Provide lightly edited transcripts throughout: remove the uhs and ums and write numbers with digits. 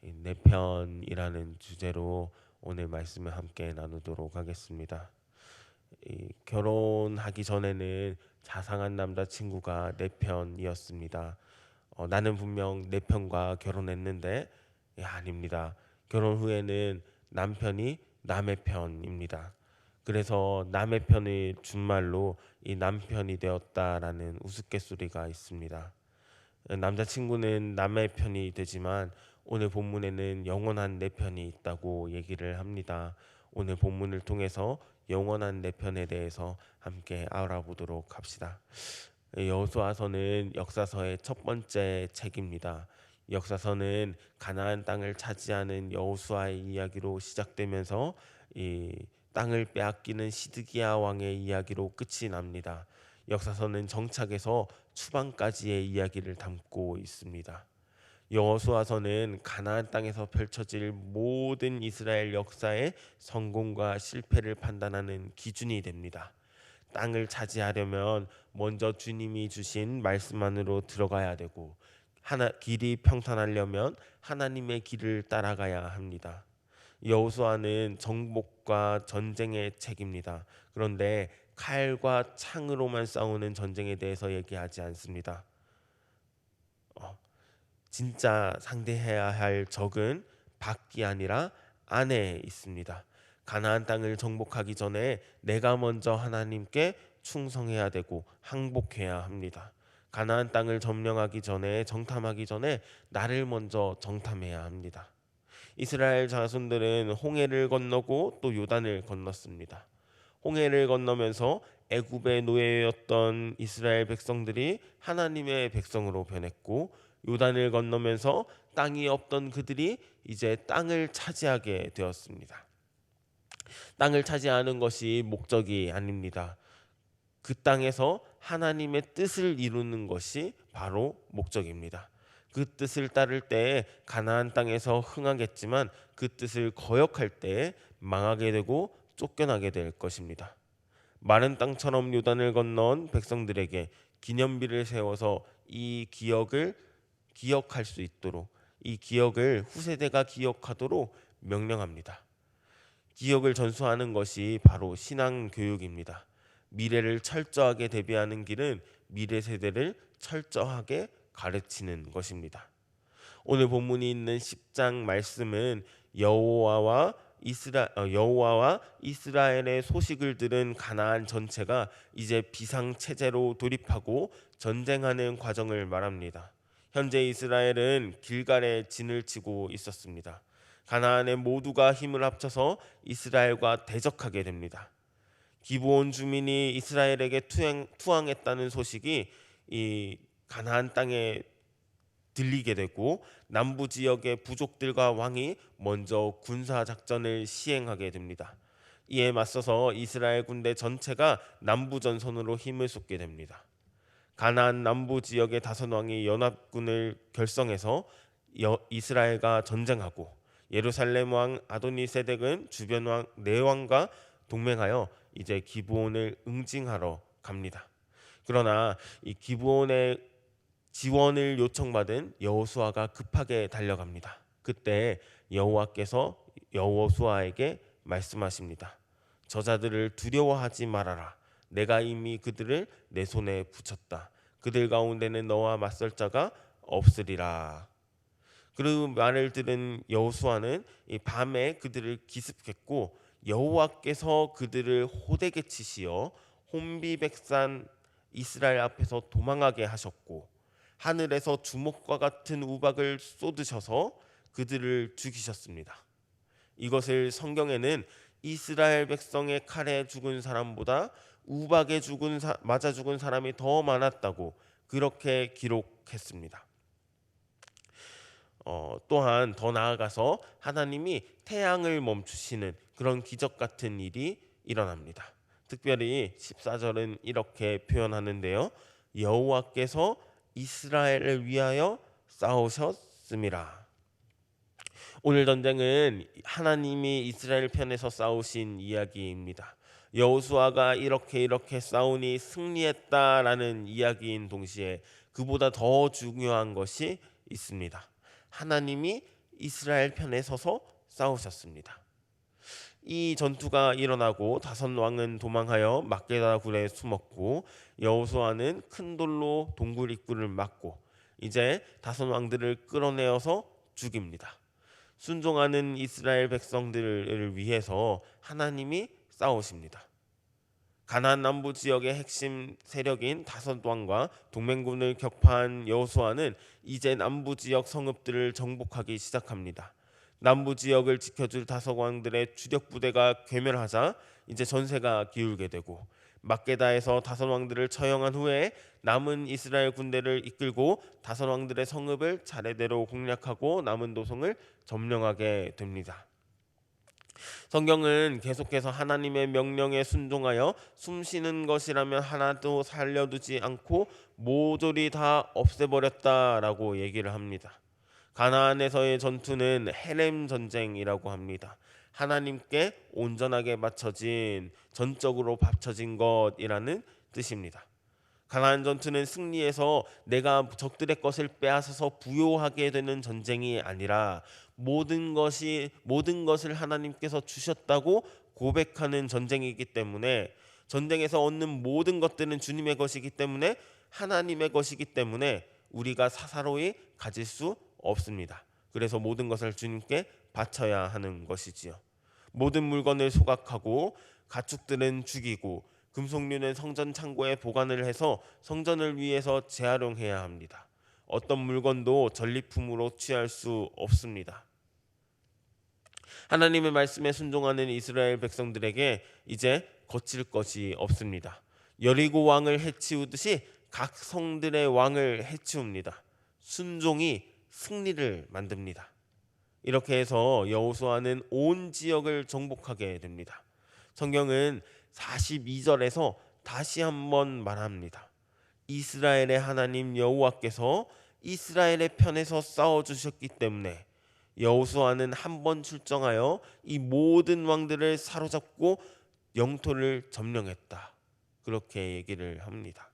내 편이라는 주제로 오늘 말씀을 함께 나누도록 하겠습니다. 결혼하기 전에는 자상한 남자친구가 내 편이었습니다. 나는 분명 내 편과 결혼했는데 아닙니다. 결혼 후에는 남편이 남의 편입니다. 그래서 남의 편의 준말로 이 남편이 되었다라는 우스갯소리가 있습니다. 남자친구는 남의 편이 되지만 오늘 본문에는 영원한 내 편이 있다고 얘기를 합니다. 오늘 본문을 통해서 영원한 내 편에 대해서 함께 알아보도록 합시다. 여호수아서는 역사서의 첫 번째 책입니다. 역사서는 가나안 땅을 차지하는 여호수아의 이야기로 시작되면서 이 땅을 빼앗기는 시드기야 왕의 이야기로 끝이 납니다. 역사서는 정착에서 추방까지의 이야기를 담고 있습니다. 여호수아서는 가나안 땅에서 펼쳐질 모든 이스라엘 역사의 성공과 실패를 판단하는 기준이 됩니다. 땅을 차지하려면 먼저 주님이 주신 말씀 안으로 들어가야 되고 길이 평탄하려면 하나님의 길을 따라가야 합니다. 여호수아는 정복과 전쟁의 책입니다. 그런데 칼과 창으로만 싸우는 전쟁에 대해서 얘기하지 않습니다. 진짜 상대해야 할 적은 밖이 아니라 안에 있습니다. 가나안 땅을 정복하기 전에 내가 먼저 하나님께 충성해야 되고 항복해야 합니다. 가나안 땅을 점령하기 전에 정탐하기 전에 나를 먼저 정탐해야 합니다. 이스라엘 자손들은 홍해를 건너고 또 요단을 건넜습니다. 홍해를 건너면서 애굽의 노예였던 이스라엘 백성들이 하나님의 백성으로 변했고 요단을 건너면서 땅이 없던 그들이 이제 땅을 차지하게 되었습니다. 땅을 차지하는 것이 목적이 아닙니다. 그 땅에서 하나님의 뜻을 이루는 것이 바로 목적입니다. 그 뜻을 따를 때에 가나안 땅에서 흥하겠지만 그 뜻을 거역할 때에 망하게 되고 쫓겨나게 될 것입니다. 마른 땅처럼 요단을 건너온 백성들에게 기념비를 세워서 이 기억을 기억할 수 있도록 이 기억을 후세대가 기억하도록 명령합니다. 기억을 전수하는 것이 바로 신앙 교육입니다. 미래를 철저하게 대비하는 길은 미래 세대를 철저하게 가르치는 것입니다. 오늘 본문이 있는 10장 말씀은 여호와와 이스라엘의 소식을 들은 가나안 전체가 이제 비상 체제로 돌입하고 전쟁하는 과정을 말합니다. 현재 이스라엘은 길갈에 진을 치고 있었습니다. 가나안의 모두가 힘을 합쳐서 이스라엘과 대적하게 됩니다. 기브온 주민이 이스라엘에게 투항했다는 소식이 이 가나안 땅에 들리게 되고 남부 지역의 부족들과 왕이 먼저 군사 작전을 시행하게 됩니다. 이에 맞서서 이스라엘 군대 전체가 남부 전선으로 힘을 쏟게 됩니다. 가나안 남부 지역의 다섯 왕이 연합군을 결성해서 이스라엘과 전쟁하고 예루살렘 왕 아도니세덱은 주변 왕 네 왕과 동맹하여 이제 기브온을 응징하러 갑니다. 그러나 이 기브온의 지원을 요청받은 여호수아가 급하게 달려갑니다. 그때 여호와께서 여호수아에게 말씀하십니다. 저자들을 두려워하지 말아라. 내가 이미 그들을 내 손에 붙였다. 그들 가운데는 너와 맞설 자가 없으리라. 그 말을 들은 여호수아는 이 밤에 그들을 기습했고 여호와께서 그들을 호되게 치시어 혼비백산 이스라엘 앞에서 도망하게 하셨고 하늘에서 주먹과 같은 우박을 쏟으셔서 그들을 죽이셨습니다. 이것을 성경에는 이스라엘 백성의 칼에 죽은 사람보다 우박에 맞아 죽은 사람이 더 많았다고 그렇게 기록했습니다. 또한 더 나아가서 하나님이 태양을 멈추시는 그런 기적 같은 일이 일어납니다. 특별히 14절은 이렇게 표현하는데요. 여호와께서 이스라엘을 위하여 싸우셨음이라. 오늘 전쟁은 하나님이 이스라엘 편에서 싸우신 이야기입니다. 여호수아가 이렇게 싸우니 승리했다라는 이야기인 동시에 그보다 더 중요한 것이 있습니다. 하나님이 이스라엘 편에 서서 싸우셨습니다. 이 전투가 일어나고 다섯 왕은 도망하여 막게다 굴에 숨었고 여호수아는 큰 돌로 동굴 입구를 막고 이제 다섯 왕들을 끌어내어서 죽입니다. 순종하는 이스라엘 백성들을 위해서 하나님이 싸우십니다. 가나안 남부 지역의 핵심 세력인 다섯 왕과 동맹군을 격파한 여호수아는 이제 남부 지역 성읍들을 정복하기 시작합니다. 남부 지역을 지켜줄 다섯 왕들의 주력 부대가 괴멸하자 이제 전세가 기울게 되고 막게다에서 다섯 왕들을 처형한 후에 남은 이스라엘 군대를 이끌고 다섯 왕들의 성읍을 차례대로 공략하고 남은 도성을 점령하게 됩니다. 성경은 계속해서 하나님의 명령에 순종하여 숨쉬는 것이라면 하나도 살려두지 않고 모조리 다 없애버렸다라고 얘기를 합니다. 가나안에서의 전투는 헤렘 전쟁이라고 합니다. 하나님께 온전하게 맞춰진 전적으로 합쳐진 것이라는 뜻입니다. 가나안 전투는 승리해서 내가 적들의 것을 빼앗아서 부요하게 되는 전쟁이 아니라 모든 것을 하나님께서 주셨다고 고백하는 전쟁이기 때문에 전쟁에서 얻는 모든 것들은 주님의 것이기 때문에 하나님의 것이기 때문에 우리가 사사로이 가질 수 없습니다. 그래서 모든 것을 주님께 바쳐야 하는 것이지요. 모든 물건을 소각하고 가축들은 죽이고 금속류는 성전 창고에 보관을 해서 성전을 위해서 재활용해야 합니다. 어떤 물건도 전리품으로 취할 수 없습니다. 하나님의 말씀에 순종하는 이스라엘 백성들에게 이제 거칠 것이 없습니다. 여리고 왕을 해치우듯이 각 성들의 왕을 해치웁니다. 순종이 승리를 만듭니다. 이렇게 해서 여호수아는 온 지역을 정복하게 됩니다. 성경은 42절에서 다시 한번 말합니다. 이스라엘의 하나님 여호와께서 이스라엘의 편에서 싸워 주셨기 때문에 여호수아는 한 번 출정하여 이 모든 왕들을 사로잡고 영토를 점령했다. 그렇게 얘기를 합니다.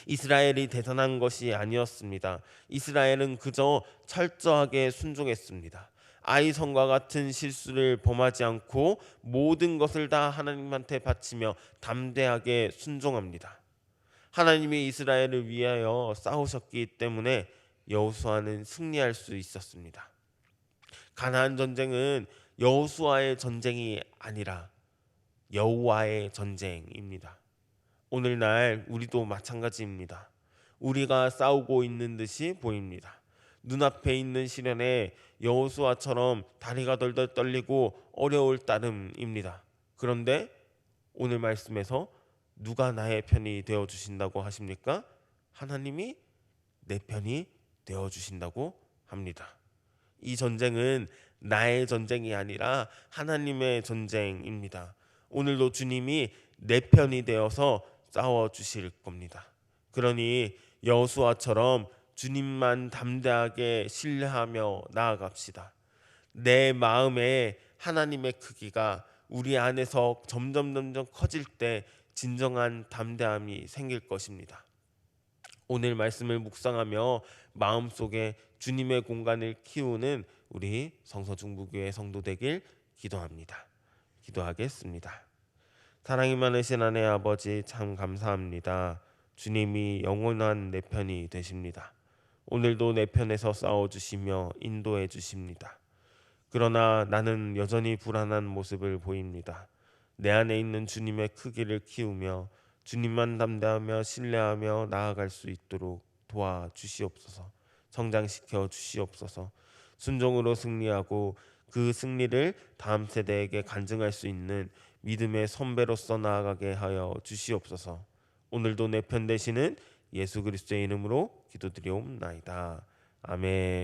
이스라엘이 대단한 것이 아니었습니다. 이스라엘은 그저 철저하게 순종했습니다. 아이성과 같은 실수를 범하지 않고 모든 것을 다 하나님한테 바치며 담대하게 순종합니다. 하나님이 이스라엘을 위하여 싸우셨기 때문에 여호수아는 승리할 수 있었습니다. 가나안 전쟁은 여호수아의 전쟁이 아니라 여호와의 전쟁입니다. 오늘날 우리도 마찬가지입니다. 우리가 싸우고 있는 듯이 보입니다. 눈앞에 있는 시련에 여호수아처럼 다리가 덜덜 떨리고 어려울 따름입니다. 그런데 오늘 말씀에서 누가 나의 편이 되어 주신다고 하십니까? 하나님이 내 편이 되어 주신다고 합니다. 이 전쟁은 나의 전쟁이 아니라 하나님의 전쟁입니다. 오늘도 주님이 내 편이 되어서 싸워 주실 겁니다. 그러니 여호수아처럼 주님만 담대하게 신뢰하며 나아갑시다. 내 마음에 하나님의 크기가 우리 안에서 점점 커질 때 진정한 담대함이 생길 것입니다. 오늘 말씀을 묵상하며 마음속에 주님의 공간을 키우는 우리 성서중부교회 성도 되길 기도합니다. 기도하겠습니다. 사랑이 많으신 하나님 아버지 참 감사합니다. 주님이 영원한 내 편이 되십니다. 오늘도 내 편에서 싸워주시며 인도해 주십니다. 그러나 나는 여전히 불안한 모습을 보입니다. 내 안에 있는 주님의 크기를 키우며 주님만 담대하며 신뢰하며 나아갈 수 있도록 도와주시옵소서. 성장시켜 주시옵소서. 순종으로 승리하고 그 승리를 다음 세대에게 간증할 수 있는 믿음의 선배로서 나아가게 하여 주시옵소서. 오늘도 내 편 되시는 예수 그리스도의 이름으로 기도드리옵나이다. 아멘.